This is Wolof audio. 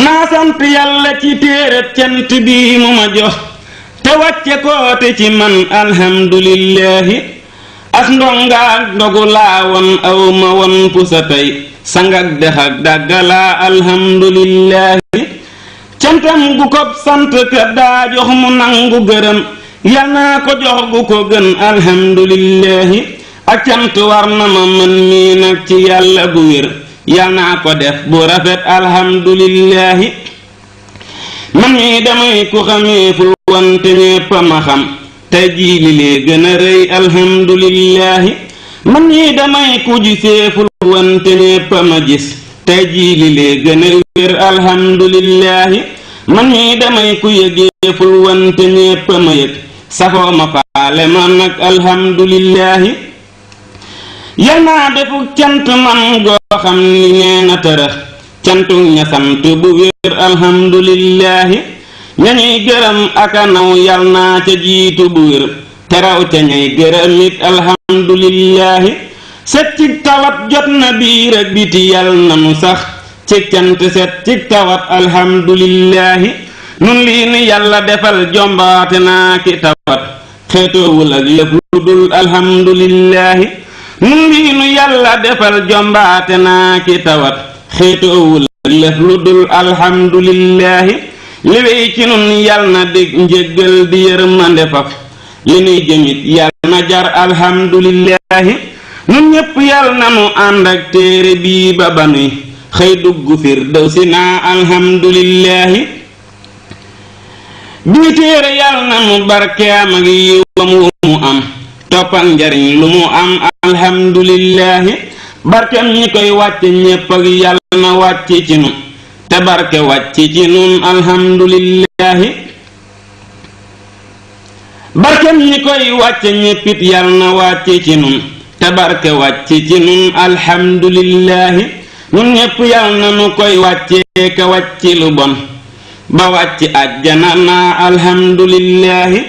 naa sant yàlla ci téereb cant bii mu ma jox te wàcce koote ci man alhamdulillahi as ndongaak ndogu laa won aw ma won pusa tey sangak dex ak dàggalaa alhamdulillahi cantam gu ko sant ka daa jox mu nangu gërëm yal naa ko jox gu ko gën alhamdulillahi ak cant war na ma man mii nag ci yàlla bu wér yal naa ko def bu rafet alhamdulillahi man mii damay ku xameeful wante ñépp a ma xam tey jii li lee gën a rëy alhamdulillahi man mii damay ku giseeful wante ñépp a ma gis tey jii li lee gën a wér alhamdulillahi man mii damay ku yëgeeful wante ñépp a ma yëg safoo ma faale ma nag alhamdulillahi yal naa defuk cant man goo xam ni nee na tërëx cantuk ña sant bu wér alhamdulillahi ñañuy gërëm aka naw yal naa ca jiitu bu wér teraw ca ñay gërëm it alhamdulillahi set cig tawat jot na biir ak biti yal nanu sax cig cant set cig tawat alhamdulillahi nun lii ni yàlla defal jombaate naa ki tawat xeetoowul ak lëf lu dul alhamdulillahi nun lii nu yàlla defal jombaate naa ki tawat xeetoowul ak lëf lu dul alhamdulillahi li wey ci nun yal na dig njëggal di yërmande faf li nuy jëmit yal na jar alhamdulillahi nun ñépp yal na nu ànd ak téere bii ba banuy xëy dugg firdawsi naa alhamdulillahi bii téere yal na nu barkeam ak yiwam wu mu am toppal njariñ lu mu am alhamdulillahi barkem ñi koy wàcce ñépp ak yal na wàcc ci nun te barke wàcc ci nun alhamdulillahi barkem ñi koy wàcce ñéppit yal na wàcc ci nun te barke wàcc ci nun alhamdulillahi nun ñépp yal na nu koy wàccee ka wàcc lu bon ba wàcc àjjana naa alhamdulillahi